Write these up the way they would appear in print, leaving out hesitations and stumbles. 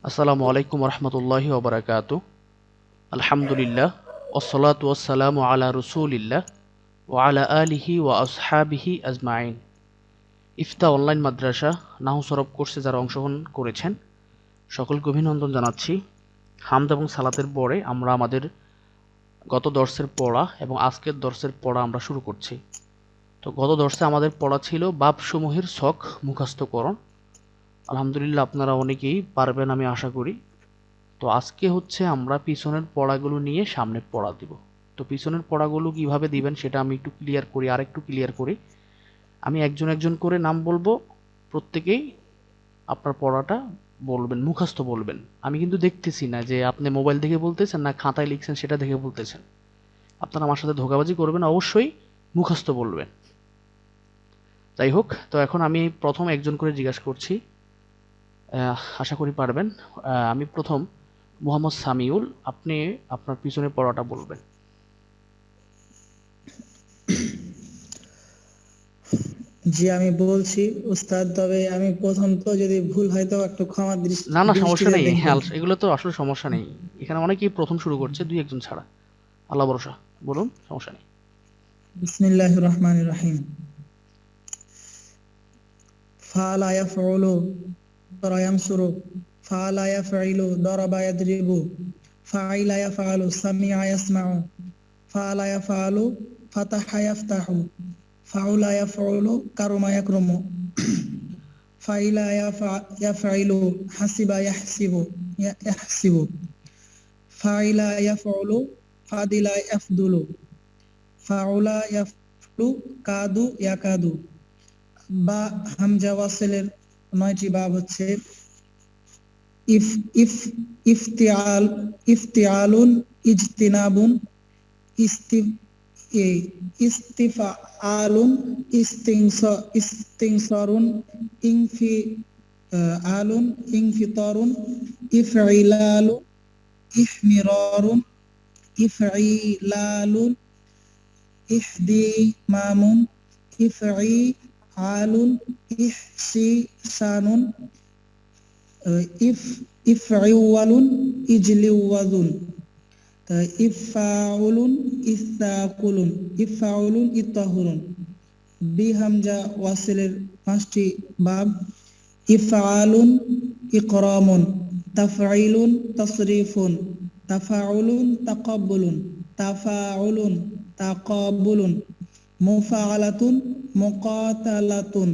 আসসালামু আলাইকুম রহমতুল্লাহি ওয়া বারাকাতুহু। আলহামদুলিল্লাহ ওয়াসসালাতু ওয়াসসালামু আলা রাসূলিল্লাহ ওয়া আলা আলিহি ওয়া আসহাবিহি আজমাইন। ইফতা অনলাইন মাদ্রাসা নাহু সরব কোর্সে যারা অংশগ্রহণ করেছেন সকলকে অভিনন্দন জানাচ্ছি। হামদ এবং সালাতের পরে আমরা আমাদের গত দর্সের পড়া এবং আজকের দর্সের পড়া আমরা শুরু করছি। তো গত দর্সে আমাদের পড়া ছিল বাবসমূহের ছক মুখস্থকরণ। আলহামদুলিল্লাহ আপনারা অনেকেই পারবেন আমি আশা করি। তো আজকে হচ্ছে আমরা পিছনের পড়াগুলো নিয়ে সামনে পড়া দিব। তো পিছনের পড়াগুলো কিভাবে দিবেন সেটা আমি একটু ক্লিয়ার করি, আরেকটু ক্লিয়ার করি। আমি একজন একজন করে নাম বলবো, প্রত্যেকেই আপনার পড়াটা বলবেন, মুখস্থ বলবেন। আমি কিন্তু দেখতেছি না যে আপনি মোবাইল দেখে বলতেছেন না খাতায় লিখছেন সেটা দেখে বলতেছেন। আপনারা আমার সাথে ধোঁকাবাজি করবেন, অবশ্যই মুখস্থ বলবেন। যাই হোক, তো এখন আমি প্রথম একজন করে জিজ্ঞাসা করছি, আশা করি পারবেন। আমি প্রথম মোহাম্মদ সামিউল, আপনি আপনার পিছনে পড়াটা বলবেন। জি আমি বলছি উস্তাদ, তবে আমি প্রথম তো যদি ভুল হয় তো একটু ক্ষমা না না, সমস্যা দৃষ্টিতে নেই, দেখবেন। এগুলো তো আসলে সমস্যা নেই। এখানে অনেকেই প্রথম শুরু করছে, দুই একজন ছাড়া। আল্লাহ ভরসা, বলুন, সমস্যা নেই। বিসমিল্লাহির রহমানির রহিম। ফাআলা ইয়াফউলু দরা ইয়ানসুরু, ফাআলা ইয়াফইলু দরাবা ইয়াদরিবু, ফাইলা ইয়াফআলু সামিআ ইয়াসমাউ, ফাআলা ইয়াফআলু ফাতাহা ইয়াফতাহু, ফাউলা ইয়াফউলু কারুমা ইয়াকরুমু, ফাইলা ইয়াফআইলু হাসিবা ইয়াহসিবু, ফাইলা ইয়াফউলু ফাদিলা ইয়াফদুলু, ফাউলা ইয়াফলু কাদু ইয়াকাদু। বা হামজা ওয়াসিলের ৯টি বাব হচ্ছে ইফ ইফ ইফতিআল, ইফতিআলুন, ইজতিনাবুন, ইস্তি ইস্তিফআলুন, ইস্তিনসারুন, ইনফি আলুন, ইনফিতারুন, ইফঈলালুন, ইহমিরারুন, ইফঈলালুন, ইহদিমামুন, ইফঈআলুন, ইহসিসানুন, ইফঈওয়ালুন, ইজলিওয়াজুন, ইফআউলুন, ইস্তাকুলুন, ইফআউলুন, ইতাহুরুন। বি হামজা ওয়াসিলের ৫টি বাব ইফআলুন, ইকরামুন, তাফঈলুন, তাসরিফুন, তাফাউলুন, তাকাব্বুলুন, তাফাউলুন, তাকাব্বুলুন, মুফাআলাতুন, মুকাতালাতুন।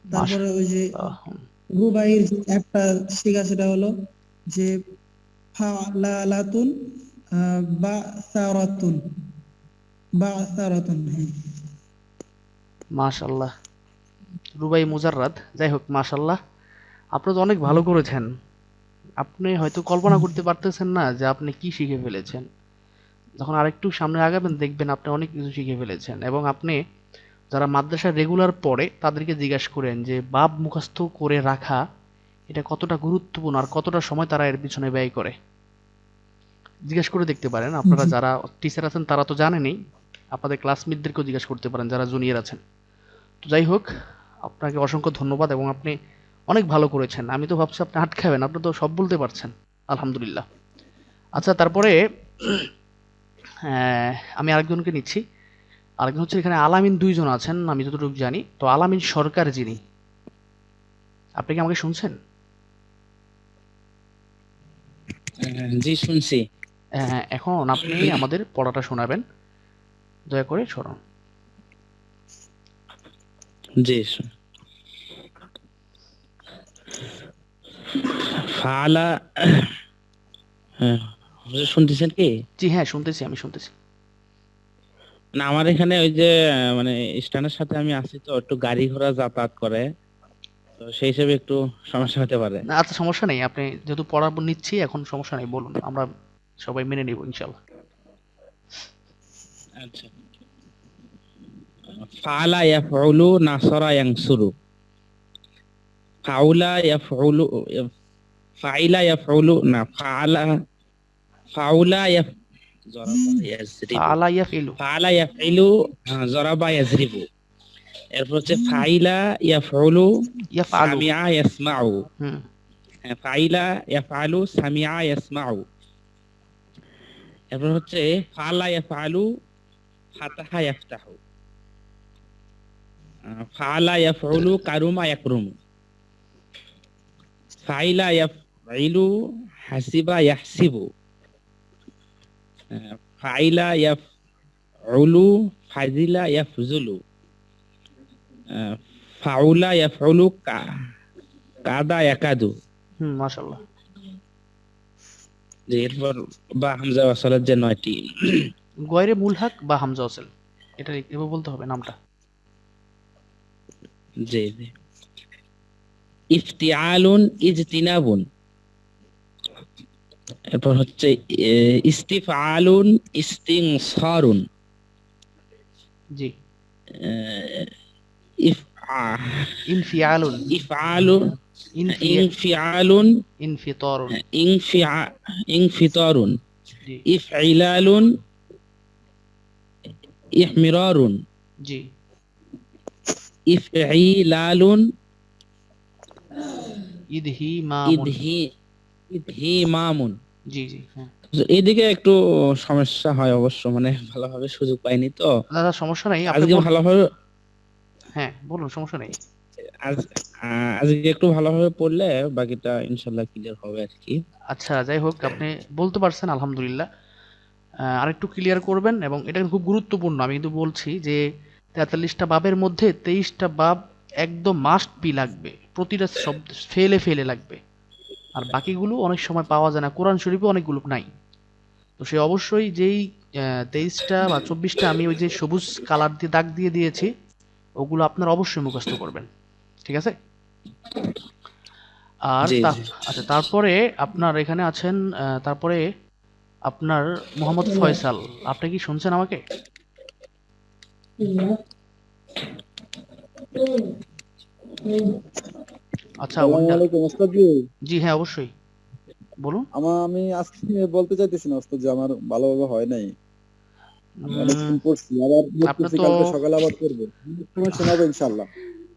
তারপরে ওই যে রুবাইয়ের একটা শিখা, সেটা হলো যে ফালালাতুন, বাসারাতুন, বাসারাতুন। হ্যাঁ, মাশাল্লাহ, রুবাই মুজাররাদ। যাই হোক, মাশাল্লাহ, আপনি তো অনেক ভালো করেছেন। আপনি হয়তো কল্পনা করতে পারতেছেন না যে আপনি কি শিখে ফেলেছেন। যখন আরেকটু সামনে আগাবেন দেখবেন আপনি অনেক কিছু শিখে ফেলেছেন। এবং আপনি যারা মাদ্রাসা রেগুলার পড়ে তাদেরকে জিজ্ঞাসা করেন যে বাব মুখস্থ করে রাখা এটা কতটা গুরুত্বপূর্ণ আর কতটা সময় তারা এর পিছনে ব্যয় করে। জিজ্ঞেস করে দেখতে পারেন, আপনারা জি। যারা টিচার আছেন তারা তো জানেনই, আপনাদের ক্লাসমেটদেরকেও জিজ্ঞেস করতে পারেন যারা জুনিয়র আছেন। তো যাই হোক, আপনাকে অসংখ্য ধন্যবাদ এবং আপনি অনেক ভালো করেছেন। আমি তো ভাবছি আপনি আটকাবেন, আপনি তো সব বলতে পারছেন, আলহামদুলিল্লাহ। আচ্ছা, তারপরে আমি আরেকজনকে নিচ্ছি। আরেকজন হচ্ছে এখানে আলামিন, দুইজন আছেন আমি যতটুকু জানি। তো আলামিন সরকার যিনি, আপনি কি আমাকে শুনছেন? জি শুনছি। হ্যাঁ, এখন আপনি আমাদের পড়াটা শোনাবেন, দয়া করে শোনান। জি ফালা, হ্যাঁ, হুজুর শুনতেছেন কি? জি হ্যাঁ, শুনতেছি, আমি শুনতেছি। না, আমার এখানে ওই যে মানে স্ট্যান্ডের সাথে আমি আছি, তো একটু গাড়ি ঘোড়া যাতায়াত করে, তো সেই হিসেবে একটু সমস্যা হতে পারে। না, আচ্ছা, সমস্যা নেই। আপনি যেহেতু পড়া নিচ্ছি এখন, সমস্যা নেই, বলুন, আমরা সবাই মেনে নিব ইনশাল্লাহ। আচ্ছা, ফালা ইয়াফউলু নাসরা ইয়ানসুরু, ফাউলা ইয়াফউলু, ফাইলা ইয়াফউলু, না ফাআলা, ফাউলা ইয়াফ, জরাবা ইয়াজরিবু, ফালা ইয়াফইলু। ফাআলা ইয়াফইলু, জরাবা ইয়াজরিবু, এরপর হচ্ছে ফাইলা ইয়াফউলু ইয়াফআলু। সামিআ ইয়াসমাউ। হুম হ্যাঁ, ফাইলা ইয়াফআলু সামিআ ইয়াসমাউ। এরপর হচ্ছে ফালা ইয়াফআলু ফাতাহা ইয়াফতাহু। ফালা ইয়াফউলু কারুমা ইয়াকরুমু। ফাইলা ইয়াফইলু হাসিবা ইয়াহসিবু। ফাইলা ইয়াফউলু ফাজিলা ইয়াফজুলু। ফাউলা ইয়াফউলু কাদা ইয়াকাদু। মাশাআল্লাহ। যে এরপর বা হামজা ওয়াসালের যে 9টি। গয়রে মুলহাক বা হামজা ওয়াসল, এটা এভাবে বলতে হবে নামটা। জি জি। ইফতিআলুন ইজতিনাবুন। এরপর হচ্ছে ইস্তিফআলুন ইস্তিনসারুন। জি। ইফআলুন ইনফিআলুন ইনফিআলুন ইনফিতারুন। ইনফিতারুন। জি ইফইলালুন ইহমিরারুন। জি। ইফঈলালুন ইদহিমামুন। ইদহিমামুন। জি জি হ্যাঁ। এইদিকে একটু সমস্যা হয় অবশ্য, মানে ভালোভাবে সুযোগ পাইনি তো। দাদা সমস্যা নাই, আপনি আজকে ভালোভাবে, হ্যাঁ বলুন, সমস্যা নেই। আজকে একটু ভালোভাবে পড়লে বাকিটা ইনশাল্লাহ ক্লিয়ার হবে আর কি। আচ্ছা যাই হোক, আপনি বলতে পারছেন আলহামদুলিল্লাহ। আরেকটু ক্লিয়ার করবেন, এবং এটা খুব গুরুত্বপূর্ণ। আমি কিন্তু বলছি যে 43টা বাবের মধ্যে 23টা বাব একদম মাস্ট বি লাগবে, প্রতিটা শব্দ ফেলে ফেলে লাগবে, আর বাকিগুলো অনেক সময় পাওয়া যায় না, কোরআন শরীফে অনেকগুলো নাই। তো সে অবশ্যই যেই 23টা বা 24টা আমি ওই যে সবুজ কালার দিয়ে দাগ দিয়ে দিয়েছি, ওগুলো আপনার অবশ্যই মুখস্থ করবেন, ঠিক আছে? আর জি জি। আচ্ছা, তারপরে আপনার এখানে আছেন, তারপরে আপনার মোহাম্মদ ফয়সাল, আপনি কি শুনছেন আমাকে? আচ্ছা আসসালামু আলাইকুম ওস্তাদ জি। জি হ্যাঁ অবশ্যই বলুন। আমি আজকে বলতে চাইতেছি না ওস্তাদ যে আমার ভালোভাবে হয় নাই। আমি অনেকক্ষণ পড়ছি, আবার আপনি দেখতেছি তো কালকে সকালে আবার করবো। সময় শোনাবো ইনশাআল্লাহ।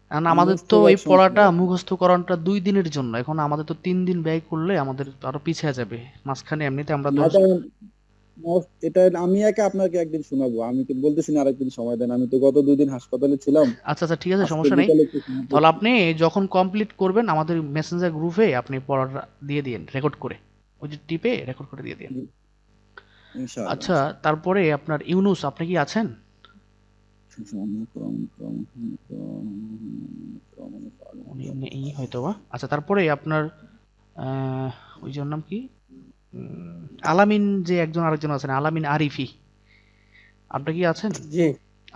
কারণ আমাদের তো এই পড়াটা মুখস্থ করাটা 2 দিনের জন্য, এখন আমাদের তো 3 দিন ব্যয় করলে আমাদের আরো পিছিয়ে যাবে, মাঝখানে এমনিতে আমরা এটা আমি একা আপনাকে একদিন শোনাবো, আমি তো বলতেছি না আরেকদিন সময় দেন। আমি তো গত 2 দিন হাসপাতালে ছিলাম। আচ্ছা আচ্ছা ঠিক আছে, আজকে সমস্যা নেই। বিকালে একটু শোনাবো। তাহলে আপনি যখন কমপ্লিট করবেন আমাদের মেসেঞ্জার গ্রুপে আপনি পড়াটা দিয়ে দিন রেকর্ড করে, ওই যে টিপে রেকর্ড করে দিয়ে দিন। ইনশাআল্লাহ। আচ্ছা তারপরে আপনার ইউনুস, আপনি কি আছেন? উনি নেই হয়তোবা। আচ্ছা তারপরে আপনার ওই যে ওর নাম কি, আলামিন, যে একজন আরেকজন আছেন আলামিন আরিফি, আপনি কি আছেন? জি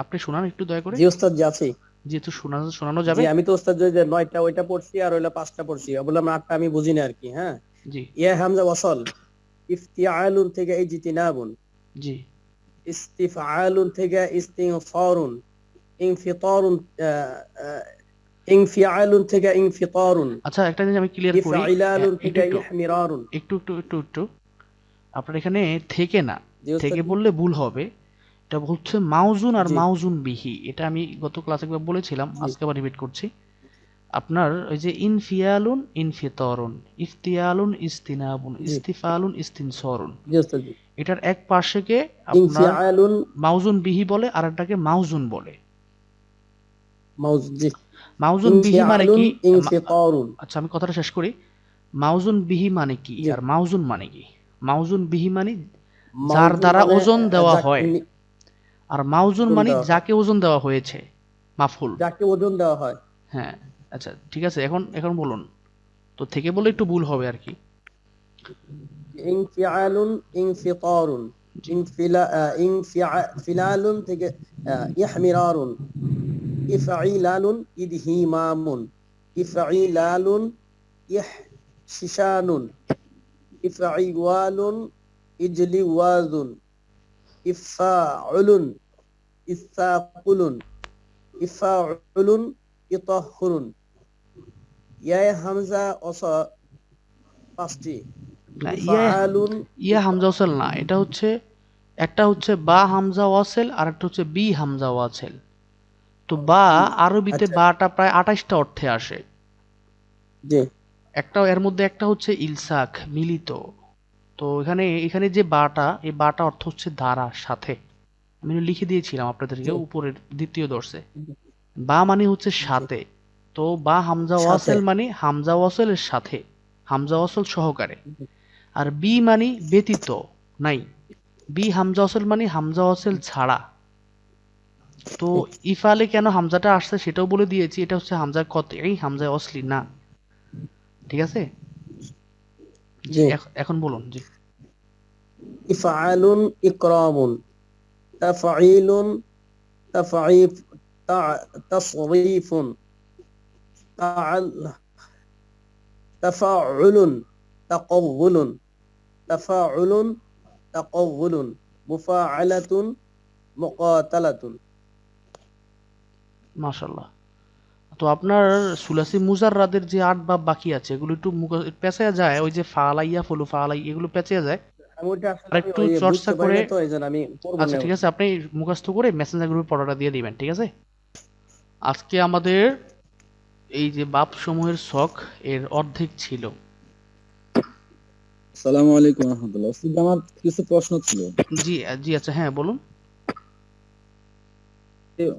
আপনি শোনান একটু দয়া করে, জি ওস্তাদ জি আছি। যেহেতু শোনানো যাবে। জি আমি তো ওস্তাদ যে 9টা ওইটা পড়ছি, আর হইলো 5টা পড়ছি, বললাম 8টা আমি বুঝি না আর কি। হ্যাঁ, জি ইয়া হামজা ওয়াসাল, ইফতিআলুন থেকে ইজতিনাবুন, জি ইস্তিফআলুন থেকে ইস্তিনসারুন, ইনফিতারুন ইনফিআলুন থেকে ইনফিতারুন, আচ্ছা একটা জিনিস আমি ক্লিয়ার করি, ইফঈলালুন একটু থেকে একটু ইহমিরারুন। একটু একটু একটু একটু আপনার এখানে থেকে না, জি ওস্তাদ থেকে জি। বললে ভুল হবে। এটা হচ্ছে মাউজুন আর জি মাউজুন বিহি, এটা আমি গত ক্লাসে একবার বলেছিলাম, জি আজকে আবার রিপিট করছি। আপনার ওই যে ইনফিয়ালুন ইনফিতরুন, ইফতিয়ালুন ইস্তিনাবুন, জি ইস্তিফালুন ইস্তিনসরুন, জি ওস্তাদ জি। এটার এক পাশেকে আপনার ইনফিআলুন মাউজুন বিহি বলে, আর একটাকে মাউজুন বলে। মাউজ জি। মাউজুন বিহি মানে ইনফিআলুন কি? ইনফিতারুন। আচ্ছা আমি কথাটা শেষ করি। মাউজুন বিহি মানে কি জি, আর মাউজুন মানে কি? মাউজুন বিহি মানে যার মাউজুন দ্বারা মানে ওজন দেওয়া যাকে হয়, আর মাউজুন ওজন মানে দেওয়া হয়, যাকে ওজন দেওয়া হয়েছে, মাফুল। যাকে ওজন দেওয়া হয়। হ্যাঁ আচ্ছা ঠিক আছে, এখন এখন বলুন। তো থেকে বলে একটু ভুল হবে আর কি। ইনফিআলুন ইনফিতারুন, জি ইনফিআলুন থেকে ইহমিরারুন, ইফঈলালুন ইদহিমামুন, ইফঈলালুন ইহশিশানুন, ইফঈওয়ালুন ইজলিওয়াজুন, ইফাউলুন ইসাকুলুন, ইফাউলুন ইতাহহুরুন। ইয়া হামজা ওসা 5টি, না, ইফআলুন ইয়া হামজা ওয়াসেল না, এটা হচ্ছে একটা হচ্ছে বা হামজা ওয়াসেল আর একটা হচ্ছে বি হামজা ওয়াসেল। তো বা আরবিতে আচ্ছা। বাটা প্রায় 28টা অর্থে আসে। জি এর মধ্যে একটা হচ্ছে ইলসাক, মিলিত। তো এখানে এখানে যে বাটা, এই বাটা অর্থ হচ্ছে দ্বারা, সাথে। আমি লিখে দিয়েছিলাম আপনাদেরকে জি উপরের দ্বিতীয় দর্শে। বা মানে হচ্ছে জি সাথে। তো বা হামজা সাথে। ওয়াসেল মানে হামজা ওয়াসেলের সাথে, হামজা ওয়াসল সহকারে। আর বি মানে ব্যতীত, নাই। বি হামজা ওয়াসেল মানে হামজা ওয়াসেল ছাড়া। তো ইফালে কেন হামজাটা আসছে সেটাও বলে দিয়েছি, এটা হচ্ছে হামজা কতই, হামজা অসলি না। ঠিক আছে? জি, জি এখন বলুন। জি। ইফআলুন ইকরামুন, তাফঈলুন তাফঈফ, তাসরীফুন, তাআল, তাফাউলুন, তাকাউলুন, তাফাউলুন, তাকাউলুন, মুফাআলাতুন, মুকাতালাতুন। মাশাআল্লাহ। তো আপনার সুলাসি মুজাররাদের যে 8 বাব বাকি আছে এগুলো একটু পেঁচায়া যায়, ওই যে ফালাইয়া ফলু ফালাই এগুলো পেঁচায়া যায়। আমি ওইটা আসলে আর আমি একটু ওই চর্চা বুঝতে পারি করে, না, তো এই জন্য আমি পড়বো আচ্ছা না। ঠিক আছে, আপনি মুখস্থ করে মেসেঞ্জার গ্রুপে পড়াটা দিয়ে দিবেন, ঠিক আছে? আজকে আমাদের এই যে বাপ সমূহের শখ এর অর্ধেক ছিল। আসসালামু আলাইকুম রহমতুল্লাহ। ওস্তাদ, আমার কিছু প্রশ্ন ছিল। জি জি, আচ্ছা হ্যাঁ বলুন।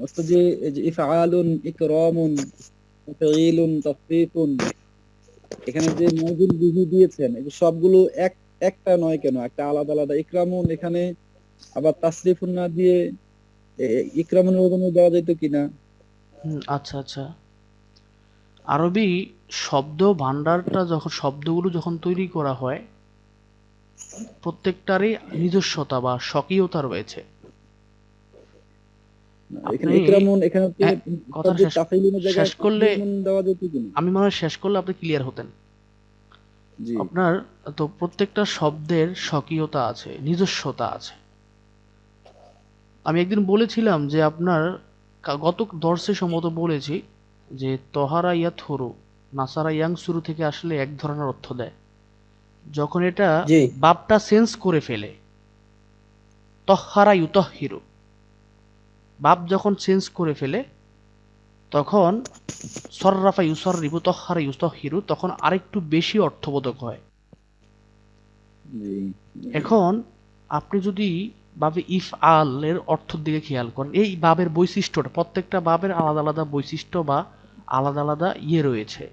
ওস্তাদ, যে এই যে ইফআলুন, ইকরামুন, তাফঈলুন, তাসরীফুন, এখানে যে মওজুদ বিধি দিয়েছেন এগুলো সবগুলো একটা নয় কেন? একটা আলাদা আলাদা। ইকরামুন এখানে আবার তাসরিফুন না দিয়ে ইকরামুনের ওজনে দেওয়া যেত কিনা? আচ্ছা আচ্ছা। আরবি শব্দ ভান্ডারটা যখন, শব্দগুলো যখন তৈরি করা হয়, প্রত্যেকটারই নিজস্বতা বা স্বকীয়তা রয়েছে। এখানে আপনি ইকরামুন, এখানে তো কথাটা যে শেষ তাফঈলুনের জায়গায় শেষ করলে, তাসরিফুন দেওয়া যেত কিনা? আমি মনে হয় শেষ করলে আপনি ক্লিয়ার হতেন। জি আপনার তো প্রত্যেকটা শব্দের স্বকীয়তা আছে, নিজস্বতা আছে। আমি একদিন বলেছিলাম যে আপনার গত দর্শে সম্ভবত বলেছি যে তহারা ইয়া থরু, নাসারা ইয়াং শুরু থেকে আসলে এক ধরনের অর্থ দেয়। যখন এটা জি বাপটা চেঞ্জ করে ফেলে, তহারা ইউতহিরু, বাপ যখন চেঞ্জ করে ফেলে তখন সররাফা ইউসররিবু তহারা ইউতহিরু, তখন আরেকটু বেশি অর্থবোধক হয়। জি এখন আপনি যদি বাবে ইফ আল এর অর্থের দিকে খেয়াল করেন, এই বাবের বৈশিষ্ট্যটা, প্রত্যেকটা বাবের আলাদা আলাদা বৈশিষ্ট্য বা আলাদা আলাদা ইয়ে রয়েছে,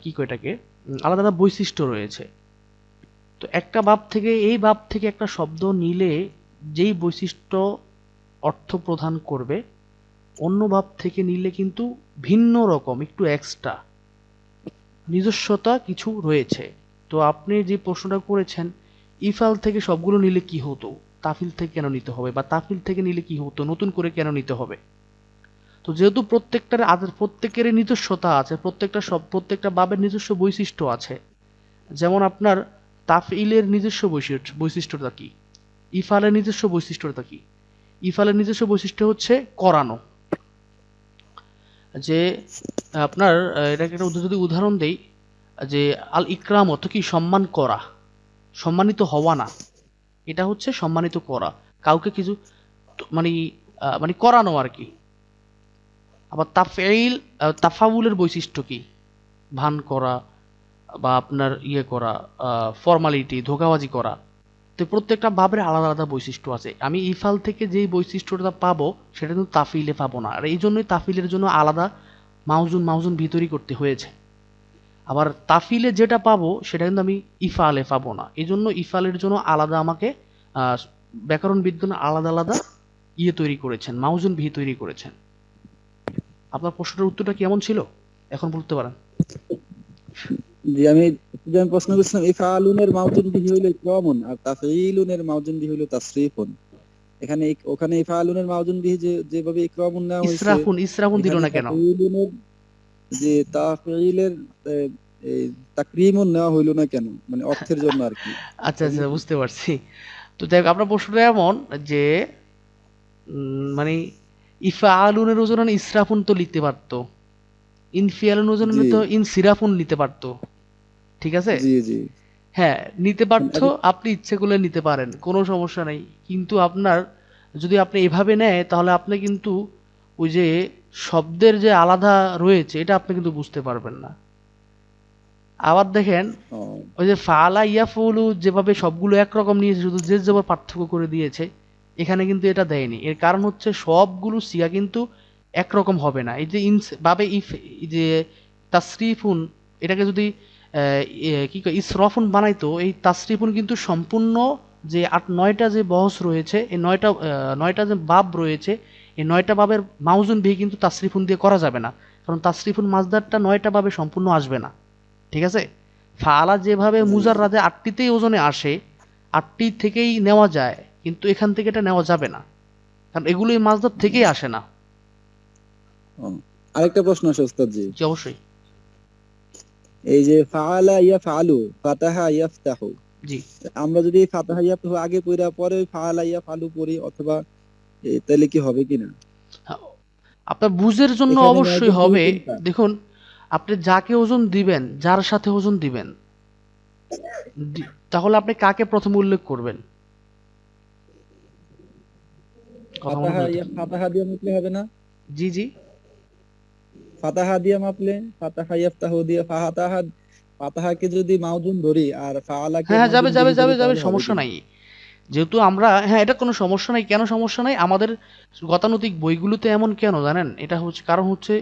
কি কয় এটাকে, আলাদা আলাদা বৈশিষ্ট্য রয়েছে। তো একটা বাব থেকে, এই বাব থেকে একটা শব্দ নিলে যেই বৈশিষ্ট্য অর্থ প্রদান করবে, অন্য বাব থেকে নিলে কিন্তু ভিন্ন রকম, একটু এক্সট্রা নিজস্বতা কিছু রয়েছে। তো আপনি যে প্রশ্নটা করেছেন, ইফাল থেকে সবগুলো নিলে কি হতো, তাফিল থেকে কেন নিতে হবে, বা তাফিল থেকে নিলে কি হতো, নতুন করে কেন নিতে হবে? তো যেহেতু প্রত্যেকেরই নিজস্বতা আছে, প্রত্যেকটা বাবের নিজস্ব বৈশিষ্ট্য আছে। যেমন আপনার তাফইলের নিজস্ব বৈশিষ্ট্যটা কি, ইফালের নিজস্ব বৈশিষ্ট্যটা কি? ইফালের নিজস্ব বৈশিষ্ট্য হচ্ছে করানো। যে আপনার এটাকে একটা যদি উদাহরণ দেই, যে আল ইকরাম অর্থ কি, সম্মান করা, সম্মানিত হওয়া না, এটা হচ্ছে সম্মানিত করা, কাউকে কিছু মানে মানে করানো আর কি। আবার তাফাউলের বৈশিষ্ট্য কি, ভান করা বা আপনার ইয়ে করা, ফর্মালিটি, ধোঁকাবাজি করা। তো প্রত্যেকটা বাবের আলাদা আলাদা বৈশিষ্ট্য আছে। আমি ইফাল থেকে যেই বৈশিষ্ট্যটা পাবো সেটা কিন্তু তাফিলে পাবো না, আর এই জন্যই তাফিলের জন্য আলাদা মাউজুন ভিতরি করতে হয়েছে। আবার তাফিলে যেটা পাবো সেটা কিন্তু আমি ইফালে পাবো না, এই জন্য ইফালের জন্য আলাদা আমাকে ব্যাকরণবিদগণ আলাদা আলাদা ইয়ে তৈরি করেছেন, মাউজুন ভি তৈরি করেছেন। আপনার প্রশ্নের উত্তরটা কেমন ছিল এখন বলতে পারেন? জি, আমি প্রশ্ন করছিলাম, ইফআলুনের মাউজুন বিহি হইল ইকরামুন আর তাফঈলুনের মাউজুন বিহি হইল তাসরিফুন। ওখানে ইফআলুনের মাউজুন বিহি যেভাবে ইকরামুন নেওয়া হয়েছে, ইসরাফুন দিল এখানে না কেন? তাফঈলুনের যে তাফঈলের এই তাকরিমুন নেওয়া হইল না কেন? মানে অর্থের জন্য আর কি। আচ্ছা আচ্ছা, বুঝতে পারছি। তো যাই হোক, আপনার প্রশ্নটা এমন যে মানে ইফআলুনের ওজন ইসরাফুন তো লিখতে পারতো, ইনফিয়ালুন ওজন জি তো ইনসিরাফুন নিতে পারতো। ঠিক আছে? জি জি হ্যাঁ, নিতে পারতো, এখন আপনি ইচ্ছে করলে নিতে পারেন, কোনো সমস্যা নেই। কিন্তু আপনার যদি আপনি এভাবে নেয় তাহলে আপনি কিন্তু ওই যে শব্দের যে আলাদা রয়েছে এটা আপনি কিন্তু বুঝতে পারবেন না। আবার দেখেন ও, ওই যে ফালা ইয়াফুলু যেভাবে সবগুলো একরকম নিয়েছে, শুধু যে যেভাবে পার্থক্য করে দিয়েছে, এখানে কিন্তু এটা দেয়নি। এর কারণ হচ্ছে সবগুলো সিগা কিন্তু একরকম হবে না। এই যে ইনস বাবে ইফ, এই যে তাসরিফুন, এটাকে যদি কি কয় ইসরফুন বানাইতো, এই তাসরিফুন কিন্তু সম্পূর্ণ যে 8-9টা যে বহস রয়েছে, এই 9টা যে বাব রয়েছে, এই 9টা বাবের মাউজুন বিহি কিন্তু তাসরিফুন দিয়ে করা যাবে না, কারণ তাসরিফুন মাজদারটা 9টা বাবে সম্পূর্ণ আসবে না। ঠিক আছে? ফাআলা যেভাবে জি, মুজাররাদে 8টিতেই ওজনে আসে, 8টি থেকেই নেওয়া যায়, কিন্তু এখান থেকে এটা নেওয়া যাবে না, কারণ এগুলো এই মাজদার থেকেই আসে না। ও। আরেকটা প্রশ্ন আছে ওস্তাদ জি, জি অবশ্যই। এই যে ফাআলা ইয়াফআলু, ফাতাহা ইয়াফতাহু, জি আমরা যদি ফাতাহা ইয়াফতাহু আগে পড়া পরে ফাআলা ইয়াফআলু পড়ি, অথবা তাহলে কি হবে কিনা? হ্যাঁ, আপনার বুঝের জন্য এখানে অবশ্যই মওজুদ বিহি হবে। কোনটা? দেখুন, আপনি যাকে ওজন দিবেন, যার সাথে ওজন দিবেন, তাহলে আপনি কাকে প্রথমে উল্লেখ করবেন? কথা মনে ফাতাহা বলতে, ফাতাহা দিয়ে মাপলে হবে না? জি জি, ফাতাহা দিয়ে মাপলে, ফাতাহা ইয়াফতাহু দিয়ে ফাতাহাকে যদি মাউজুন ধরি আর ফাআলাকে হ্যাঁ হ্যাঁ, যাবে মাউজুন যাবে বিহি যাবে ধরি, যাবে, তাহলে হবে সমস্যা কিনা? নাই। যেহেতু আমরা, হ্যাঁ, এটা কোনো সমস্যা নাই। কেন সমস্যা নাই? আমাদের গতানুতিক বইগুলোতে এমন কেন জানেন? এটা হচ্ছে কারণ হচ্ছে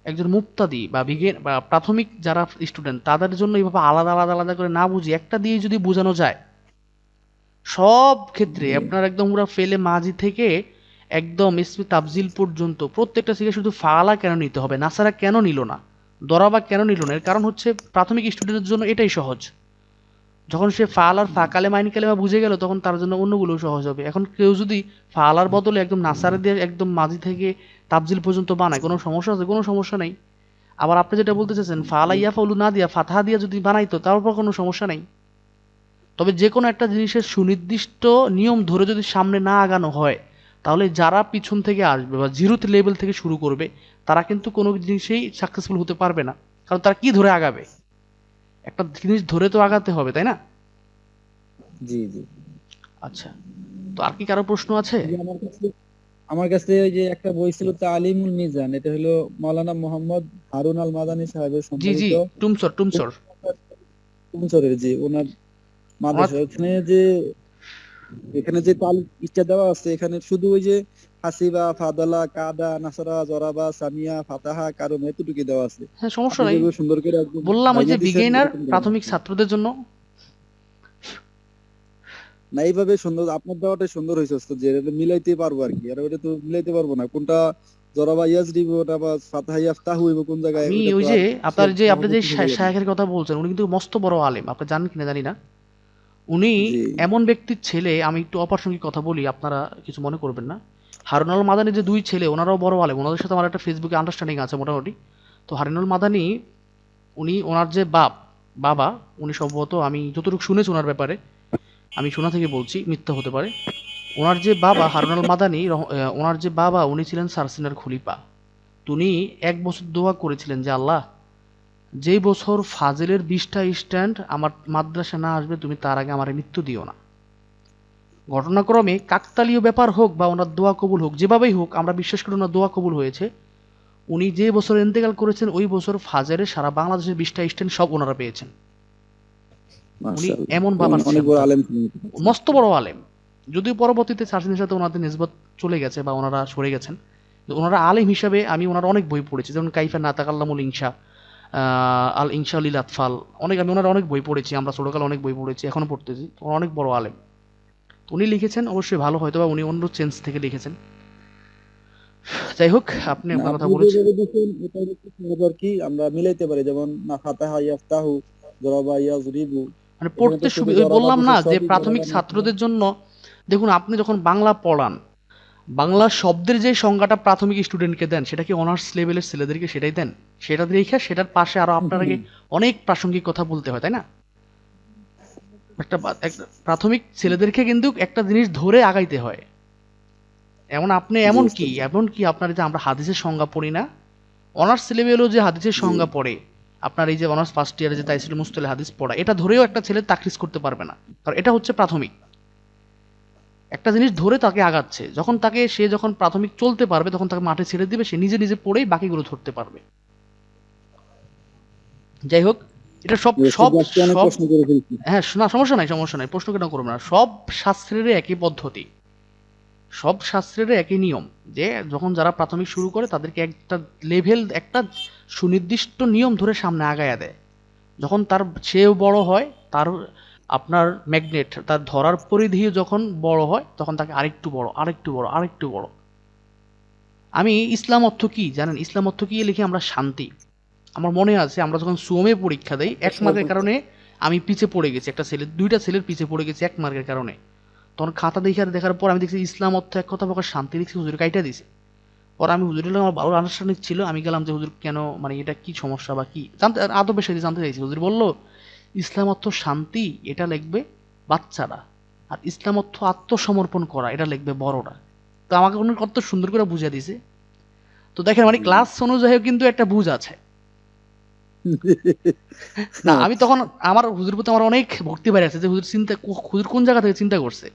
একজন মুক্তাদি বা বিজ্ঞান বা প্রাথমিক যারা স্টুডেন্ট, তাদের জন্য এইভাবে আলাদা আলাদা আলাদা করে না বুঝি একটা দিয়ে যদি বোঝানো যায়, সব ক্ষেত্রে জি, আপনার একদম পুরো ফেলে মাঝি থেকে একদম ইসমি তাবজিল পর্যন্ত প্রত্যেকটা থেকে শুধু ফালা কেন নিতে হবে, নাসারা কেন নিল না, দরাবা কেন নিল না? এর কারণ হচ্ছে প্রাথমিক স্টুডেন্টের জন্য এটাই সহজ। যখন সে ফাল আর ফা কালেমা আইন কালেমা বুঝে গেল, তখন তার জন্য অন্যগুলো সহজ হবে। এখন কেউ যদি ফালার বদলে একদম নাসারে দিয়ে একদম মাঝি থেকে তাবজিল পর্যন্ত বানায়, কোনো সমস্যা আছে? কোনো সমস্যা নেই। আবার আপনি যেটা বলতে চাচ্ছেন, ফালা ইয়া ফাউলু না দিয়া ফাতহা দিয়া যদি বানাইতো, তারপর কোনো সমস্যা নেই। তবে যে কোনো একটা জিনিসের সুনির্দিষ্ট নিয়ম ধরে যদি সামনে না আগানো হয়, তাহলে যারা পিছন থেকে আসবে বা জিরোতে লেভেল থেকে শুরু করবে, তারা কিন্তু কোনো জিনিসেই সাকসেসফুল হতে পারবে না। কারণ তারা কি ধরে আগাবে? একটা জিনিস ধরে তো আগাতে হবে, তাই না? জি, জি। আচ্ছা, তো আর কি কারো প্রশ্ন আছে? এই যে আমার কাছে ওই যে একটা বই ছিল তালিমুল মিজান, এটা হলো মাওলানা মোহাম্মদ হারুন আল মাদানী সাহেবের জি জি, সম্পাদিত টুমসর টুমসর। বছরের, যে ওনার ওনার, মাদ্রাসা, এখানে যে তাল ইচ্ছা দেওয়া আছে, এখানে শুধু ওই যে হাসিবা, ফাদালা, কাদা, নাসারা, জরাবা, সামিয়া, ফাতাহা, কারণ এতটুকু দেওয়া আছে। হ্যাঁ সমস্যা আপনি নাই। যেভাবে সুন্দর করে একদম বললাম ওই যে ভাঙিয়ে দিচ্ছেন, বিগিনার এরকম দেওয়া প্রাথমিক আছে ছাত্রদের জন্য। না। এইভাবে সুন্দর, আপনার দেওয়াটাই সুন্দর হয়েছে ওস্তাদ, যে এটা মিলাইতে পারবো আর কি। আর ওটা তো মিলাইতে পারবো না, কোনটা জরাবা ইয়াজরিব, ওটা বা ফাতাহা ইয়াফতাহু হইব কোন জায়গায়, আমি ওটা তো ওই যে আর আপনার যে আপনি যে সভাপতি হয়ে যাবে। শায়েখের কথা বলছেন, উনি কিন্তু মস্ত বড় আলেম, আপনি জানেন কিনা জানি না। উনি জি, এমন ব্যক্তির ছেলে, আমি একটু অপ্রাসঙ্গিক কথা বলি, আপনারা কিছু মনে করবেন না। হারুনুল মাদানি যে দুই ছেলে, ওনারাও বড় আলেম, ওনাদের সাথে আমার একটা ফেসবুকে আন্ডারস্ট্যান্ডিং আছে মোটামুটি। তো হারুনুল মাদানি, উনি ওনার যে বাবা, উনি সম্ভবত, আমি যতটুকু শুনেছি ওনার ব্যাপারে, আমি শোনা থেকে বলছি, মিথ্যা হতে পারে, ওনার যে বাবা হারুনুল মাদানি ওনার যে বাবা, উনি ছিলেন সারসিনার খলিফা। তো উনি 1 বছর দোয়া করেছিলেন যে আল্লাহ, যেই বছর ফাজিলের 20টা স্ট্যান্ড আমার মাদ্রাসা না আসবে, তুমি তার আগে আমার মৃত্যু দিও না। ঘটনাক্রমে কাকতালীয় ব্যাপার হোক বা ওনার দোয়া কবুল হোক, যেভাবেই হোক, আমরা বিশ্বাস করি ওনার দোয়া কবুল হয়েছে। উনি যে বছর ইন্তেকাল করেছেন, ওই বছর ফাজারের সারা বাংলাদেশের 20টা স্ট্যান্ড সব ওনারা পেয়েছেন। উনি মাশাআল্লাহ, এমন বাবার অনেক বড় সন্তান, আলেম ছিলেন। মস্ত বড় আলেম। যদিও পরবর্তীতে সার্সিনের সাথে ওনাদের নিসবত চলে গেছে বা ওনারা সরে গেছেন, কিন্তু ওনারা আলেম হিসাবে আমি ওনার অনেক বই পড়েছি, যেমন কাইফা না তাকাল্লামুল ইনসা, আল ইনসা লিল আতফাল, আমি ওনার অনেক বই পড়েছি, আমরা ছোটকালে অনেক বই পড়েছি, এখনো পড়তেছি। তো অনেক বড় আলেম। তো উনি লিখেছেন, অবশ্যই ভালো, হয়তো বা উনি অন্য চেঞ্জ থেকে লিখেছেন। যাই হোক, আপনি না, আপনার কথা আপনি বলেছেন। যেভাবে দিচ্ছেন এটাই হচ্ছে সহজ আর কি, আমরা মিলাইতে পারি। যেমন না ফাতাহা ইয়াফতাহু, জরাবা ইয়াজরিবু, মানে এখানে তো পড়তে শুধু ওই জরাবা বললাম দিছে, না যে সবই প্রাথমিক জরাবা না ছিল। ছাত্রদের জন্য। দেখুন, আপনি যখন বাংলা পড়ান, বাংলা শব্দের যে সংজ্ঞাটা প্রাথমিক স্টুডেন্টকে দেন, সেটা কি অনার্স লেভেলের ছেলেদেরকে সেটাই দেন? সেটা রেখে সেটার পাশে আরো আপনাকে অনেক প্রাসঙ্গিক কথা বলতে হয়, তাই না? একটা প্রাথমিক ছেলেদেরকে কিন্তু একটা জিনিস ধরে আগাইতে হয়। আপনি জি এমন কি ওস্তাদ জি। এমন কি আপনার যে আমরা হাদিসের সংজ্ঞা পড়ি না, অনার্স লেভেলও যে হাদিসের জি, সংজ্ঞা পড়ে, আপনার এই যে অনার্স ফার্স্ট ইয়ারে যে তাইসির মুস্তালাহ হাদিস পড়া, এটা ধরেও একটা ছেলে তাকরিজ করতে পারবে না, কারণ এটা হচ্ছে প্রাথমিক। একটা জিনিস ধরে তাকে আগাচ্ছে, সে যখন প্রাথমিক চলতে পারবে তখন তাকে মাঠে ছেড়ে দিবে, সে নিজে নিজে পড়েই বাকিগুলো ধরতে পারবে। যাই হোক, এটা সব সব আজকে অনেক সব প্রশ্ন করে ফেলছি। হ্যাঁ, না সমস্যা নাই, সমস্যা নাই, প্রশ্ন কেন করবো না। সব শাস্ত্রের একই পদ্ধতি, সব শাস্ত্রের একই নিয়ম, যে যখন যারা প্রাথমিক শুরু করে তাদেরকে একটা লেভেল, একটা সুনির্দিষ্ট নিয়ম ধরে সামনে আগায়া দেয়। যখন সেও বড় হয়, তার আপনার ম্যাগনেট, তার ধরার পরিধিও যখন বড় হয়, তখন তাকে আরেকটু বড়, আরেকটু বড়, আরেকটু বড়। আমি ইসলাম অর্থ কি জানেন? ইসলাম অর্থ কি লিখে আমরা শান্তি। আমার মনে আছে আমরা যখন সুমে পরীক্ষা দেই, 1 মার্কের কারণে আমি পিছে পড়ে গেছি, দুইটা ছেলের পিছে পড়ে গেছি 1 মার্কের কারণে। তখন খাতা দেখার পর আমি দেখছি ইসলাম অর্থ এক কথা প্রকার শান্তি লিখছি, হুজুর কাইটা দিছে। পরে আমি হুজুরের আমার ভালো আনুষ্ঠানিক ছিল, আমি গেলাম যে হুজুর কেন, মানে এটা কি সমস্যা বা কি জানতে, আদবের সাথে জানতে চাইছি। হুজুর বলল ইসলাম অর্থ শান্তি, এটা লিখবে বাচ্চারা, আর ইসলাম অর্থ আত্মসমর্পণ করা, এটা লিখবে বড়রা। তো আমাকে উনি কত সুন্দর করে বুঝিয়ে দিছে। তো দেখেন, মানে ক্লাস অনুযায়ী কিন্তু একটা বুঝ আছে। না আমি তখন আমার হুজুর প্রতি আমার অনেক ভক্তি বাইরে আছে, যে হুজুর কোন জায়গা থেকে চিন্তা করছে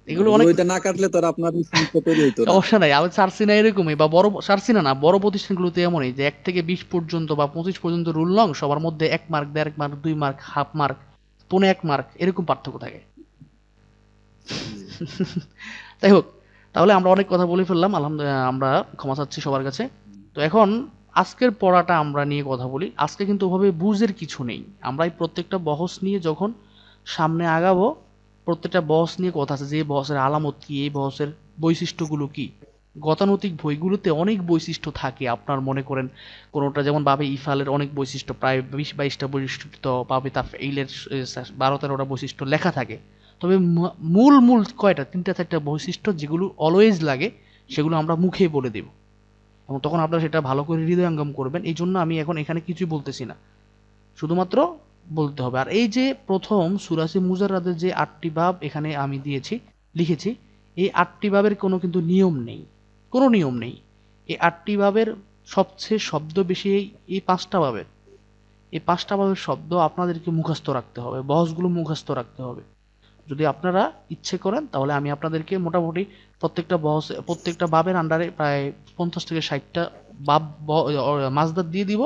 এগুলো অনেক। ওইটা না কাটলে তো আর আপনার সমস্যা তৈরি হইতো না। সমস্যা নাই, আমি ছাড়ছি না এরকমই, বা ছাড়ছি না, বড় প্রতিষ্ঠানগুলোতে এমনই যে 1 থেকে 20 পর্যন্ত বা 25 পর্যন্ত রুল লং, সবার মধ্যে 1 mark, 1.5 mark, 2 mark, half mark, 1.5 mark, এরকম পার্থক্য থাকে। যাই হোক, তাহলে আমরা অনেক কথা বলে ফেললাম, আলহামদুলিল্লাহ, আমরা ক্ষমা চাচ্ছি সবার কাছে। তো এখন আজকের পড়াটা আমরা নিয়ে কথা বলি। আজকে কিন্তু ওভাবে বুঝের কিছু নেই, আমরা এই প্রত্যেকটা বহস নিয়ে যখন সামনে আগাবো, প্রত্যেকটা বহস নিয়ে কথা আছে, যে বহসের আলামত কি, এই বহসের বৈশিষ্ট্যগুলো কি। গতানুতিক বইগুলোতে অনেক বৈশিষ্ট্য থাকে, আপনার মনে করেন কোনোটা যেমন বাবে ইফালের অনেক বৈশিষ্ট্য, প্রায় 20-22টা বৈশিষ্ট্য, বাবে তাফঈলের 12-13টা বৈশিষ্ট্য লেখা থাকে। তবে মূল মূল কয়টা, 3-4টা বৈশিষ্ট্য যেগুলো অলওয়েজ লাগে, সেগুলো আমরা মুখে বলে দেব, এবং তখন আপনারা সেটা ভালো করে হৃদয়ঙ্গম করবেন। এই জন্য আমি এখন এখানে কিছুই বলতেছি না, শুধুমাত্র বলতে হবে। আর এই যে প্রথম সূরা মুজাররাদের যে 8টি বাব এখানে আমি লিখেছি, এই 8টি বাবের কোনো কিন্তু নিয়ম নেই, কোনো নিয়ম নেই। এই 8টি বাবের সবচেয়ে শব্দ বেশি এই 5টা বাবের। এই 5টা বাবের শব্দ আপনাদেরকে মুখস্থ রাখতে হবে, বহসগুলো মুখস্থ রাখতে হবে। যদি আপনারা ইচ্ছে করেন তাহলে আমি আপনাদেরকে মোটামুটি প্রত্যেকটা বাবের আন্ডারে প্রায় 50 থেকে 60টা বাব মাসদার দিয়ে দিব,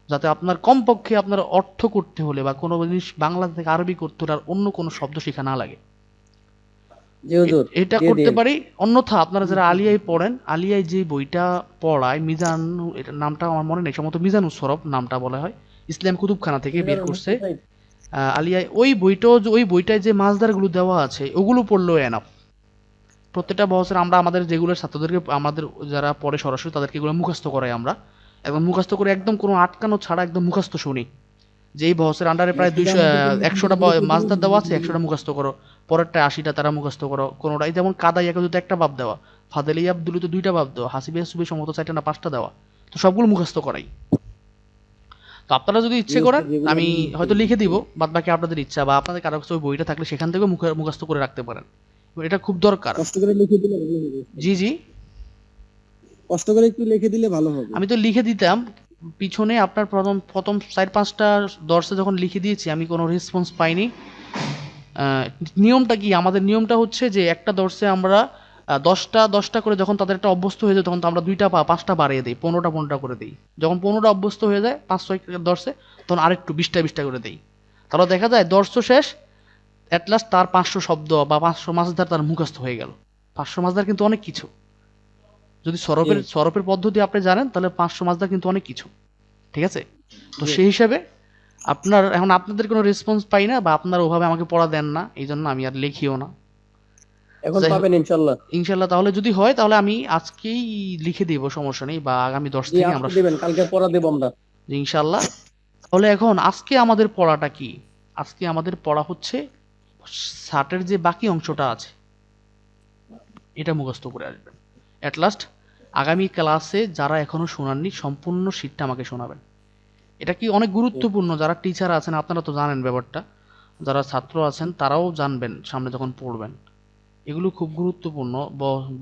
যাতে আপনার কমপক্ষে আপনার অর্থ করতে হলে বা কোনো জিনিস বাংলা থেকে আরবি করতে হলে আর অন্য কোনো শব্দ শেখা না লাগে। জি হুজুর, এটা দিয়ে করতে দিন। পারি। অন্যথা আপনারা যারা আলিয়ায় পড়েন, আলিয়ায় যে বইটা পড়ায় মিজান, এটার নামটা আমার মনে নেই, সম্ভবত মিজানুস সরফ নামটা বলা হয়, ইসলাম কুতুবখানা থেকে বের করছে। আলিয়ায় ওই বইটায় যে মাসদারগুলো দেওয়া আছে ওগুলো পড়লেও এনাফ। প্রত্যেকটা বছর আমরা আমাদের রেগুলার ছাত্রদেরকে, আমাদের যারা পড়ে সরাসরি, তাদেরকে এগুলো মুখস্থ করাই আমরা, এবং মুখস্থ করে একদম কোনো আটকানো ছাড়া একদম মুখস্থ শুনি, যে এই বছরের আন্ডারে প্রায় 100টা মাসদার দেওয়া আছে, 100টা মুখস্থ করো, পরেরটা 80টা তারা মুখস্থ করো। কোনোটাই যেমন কাদাই একাদুতে একটা বাব দেওয়া, ফাদেলি আব্দুলিতে 2টা বাব দেওয়া, হাসিবে সুবে সম্ভবত 4টা না 5টা দেওয়া, তো সবগুলো মুখস্থ করাই। তো আপনারা যদি ইচ্ছে করেন আমি হয়তো লিখে দিব, বাদ বাকি আপনাদের ইচ্ছা, বা আপনাদের কারো কাছে ওই বইটা থাকলে সেখান থেকে মুখস্থ করে রাখতে পারেন, এটা খুব দরকার। কষ্ট করে লিখে দিলে ভালো হবে। জি জি, কষ্ট করে একটু লিখে দিলে ভালো হবে। আমি তো লিখে দিতাম পিছনে, আপনার প্রথম প্রথম 4-5টা দর্শে যখন লিখে দিয়েছি আমি কোনো রেসপন্স পাইনি। নিয়মটা কি, আমাদের নিয়মটা হচ্ছে যে একটা দর্শে আমরা 10টা করে, যখন তাদের একটা অভ্যস্ত হয়ে যায় তখন তো আমরা 2টা বা 5টা বাড়িয়ে দিই, 15টা করে দিই। যখন 15টা অভ্যস্ত হয়ে যায় 5-6 দর্শে, তখন আরেকটু 20টা করে দিই। তাহলে দেখা যায় দর্শ শেষ, অ্যাট লাস্ট তার 500 শব্দ বা 500 মাসদার তার মুখস্থ হয়ে গেল। 500 মাসদার কিন্তু অনেক কিছু, যদি সরফের পদ্ধতি আপনি জানেন তাহলে 500 মাসদার কিন্তু অনেক কিছু, ঠিক আছে? তো সেই হিসাবে আপনাদের কোনো রেসপন্স পাই না, বা আপনারা ওভাবে আমাকে পড়া দেন না, এই জন্য আমি আর লিখিও না। এখন যাই হোক, পাবেন ইনশাআল্লাহ। ইনশাল্লাহ তাহলে যদি হয় তাহলে আমি আজকেই লিখে দেব, সমস্যা নেই, বা আগামী 10 জি, থেকে আজকে আমরা দিবেন, কালকে পড়া দেব আমরা। ইনশাল্লাহ। তাহলে এখন আজকে আমাদের পড়াটা কি? আজকে আমাদের পড়া হচ্ছে ষাটের যে বাকি অংশটা আছে এটা মুখস্থ করে আসবেন। অ্যাট লাস্ট আগামী ক্লাসে যারা এখনো শোনাননি, সম্পূর্ণ শীটটা আমাকে শোনাবেন। এটা কি অনেক গুরুত্বপূর্ণ, যারা টিচার আছেন আপনারা তো জানেন ব্যাপারটা, যারা ছাত্র আছেন তারাও জানবেন সামনে যখন পড়বেন, এগুলো খুব গুরুত্বপূর্ণ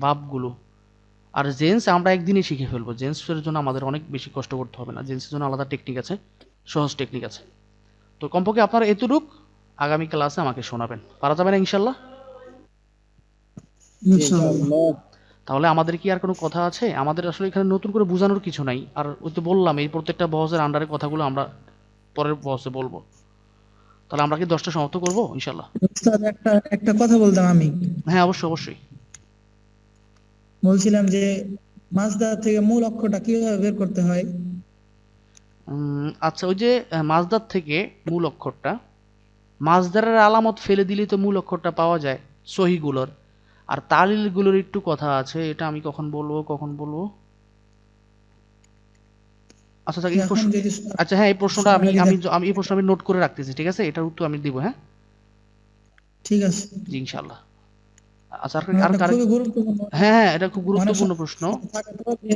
বাবগুলো। আর জেন্স আমরা একদিনই শিখে ফেলবো, জেন্সের জন্য আমাদের অনেক বেশি কষ্ট করতে হবে না, জেন্সের জন্য আলাদা টেকনিক আছে, সহজ টেকনিক আছে। তো কমপক্ষে আপনারা এতটুক আগামী ক্লাসে আমাকে শোনাবেন। পারা যাবে না ইনশাল্লাহ? ইনশাআল্লাহ। ইনশাআল্লাহ। তাহলে আমাদের কি আর কোনো কথা আছে? আমাদের আসলে এখানে নতুন করে বোঝানোর কিছু নাই। আর ওই তো বললাম এই প্রত্যেকটা বহসের আন্ডারে কথাগুলো আমরা পরের বহসে বলবো। তাহলে আমরা কি 10টা সমাপ্ত করবো ইনশাল্লাহ? উস্তাদ, একটা কথা বলতাম আমি। হ্যাঁ, অবশ্যই অবশ্যই। বলছিলাম যে মাজদার থেকে মূল অক্ষরটা কিভাবে বের করতে হয়? আচ্ছা, ওই যে মাজদার থেকে মূল অক্ষরটা, মাজদারের আলামত ফেলে দিলেই তো মূল অক্ষরটা পাওয়া যায় সহিগুলোর। আর তালিলগুলোর একটু কথা আছে, এটা আমি কখন বলবো। আচ্ছা আচ্ছা, এই এখন প্রশ্ন, যদি আচ্ছা হ্যাঁ, এই প্রশ্নটা আমি যদি আমি দেখ- আমি এই প্রশ্ন আমি নোট করে রাখতেছি, ঠিক আছে? এটার উত্তর আমি দিব, হ্যাঁ ঠিক আছে, জি ইনশাআল্লাহ। আচ্ছা, আর মানে আর এটা খুবই গুরুত্বপূর্ণ। হ্যাঁ হ্যাঁ, এটা খুব অনেক গুরুত্বপূর্ণ সময় প্রশ্ন। থাকে তো যে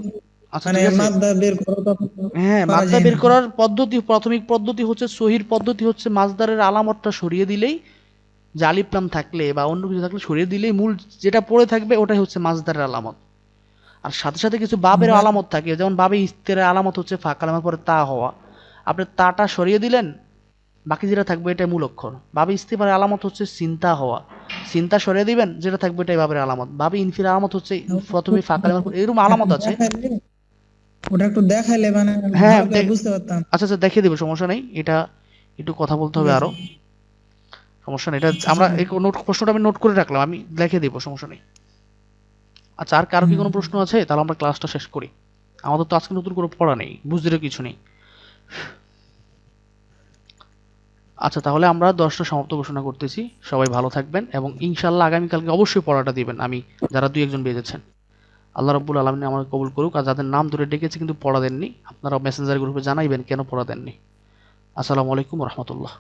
আচ্ছা মানে ঠিক আছে। মাদ্দা বের করো, তখন তো হ্যাঁ, পারা মাদ্দা যায় বের না। করার পদ্ধতি, প্রাথমিক পদ্ধতি হচ্ছে, সহির পদ্ধতি হচ্ছে মাজদারের আলামতটা সরিয়ে দিলেই, যে আলিফ লাম থাকলে বা অন্য কিছু থাকলে সরিয়ে দিলেই মূল যেটা পড়ে থাকবে ওটাই হচ্ছে মাজদারের আলামত। আর সাথে সাথে কিছু বাবের আমরা আলামত থাকে, যেমন বাবে ইস্তেরের আলামত হচ্ছে ফা কালামের পরে তা হওয়া। আপনি তাটা সরিয়ে দিলেন, বাকি যেটা থাকবে এটাই মূল অক্ষর। বাবে ইস্তিফারের আলামত হচ্ছে চিন্তা হওয়া, চিন্তা সরিয়ে দিবেন, যেটা থাকবে এটাই বাবের আলামত। বাবে ইনফির আলামত হচ্ছে প্রথমে ফা কালামের পর, এরকম আলামত আছে। ওটা একটু দেখাইলে মানে আমি হ্যাঁ ভালো করে বুঝতে পারতাম। আচ্ছা আচ্ছা, দেখিয়ে দেবো, সমস্যা নেই। এটা একটু কথা বলতে ঠিক হবে আছে। আরো, সমস্যা নেই। এটা আচ্ছা, আমরা আচ্ছা। এই প্রশ্নটা আমি নোট করে রাখলাম, আমি দেখিয়ে দেবো, সমস্যা নেই। আচ্ছা, আর কারো কি কোনো প্রশ্ন আছে? তাহলে আমরা ক্লাসটা শেষ করি। আমাদের তো আজকে নতুন করে পড়া নেই, বুঝতে কিছু নেই। আচ্ছা, তাহলে আমরা 10টা সমাপ্ত ঘোষণা করতেছি। সবাই ভালো থাকবেন এবং ইনশাআল্লাহ আগামীকালকে অবশ্যই পড়াটা দিবেন, আমি যারা 2-1 জন বেজেছেন। আল্লাহ রাব্বুল আলামিন আমার কবুল করুক। আর যাদের নাম ধরে ডেকেছি কিন্তু পড়া দেননি, আপনারা মেসেঞ্জার গ্রুপে জানাইবেন কেন পড়া দেননি। আসসালামু আলাইকুম ওয়া রাহমাতুল্লাহ।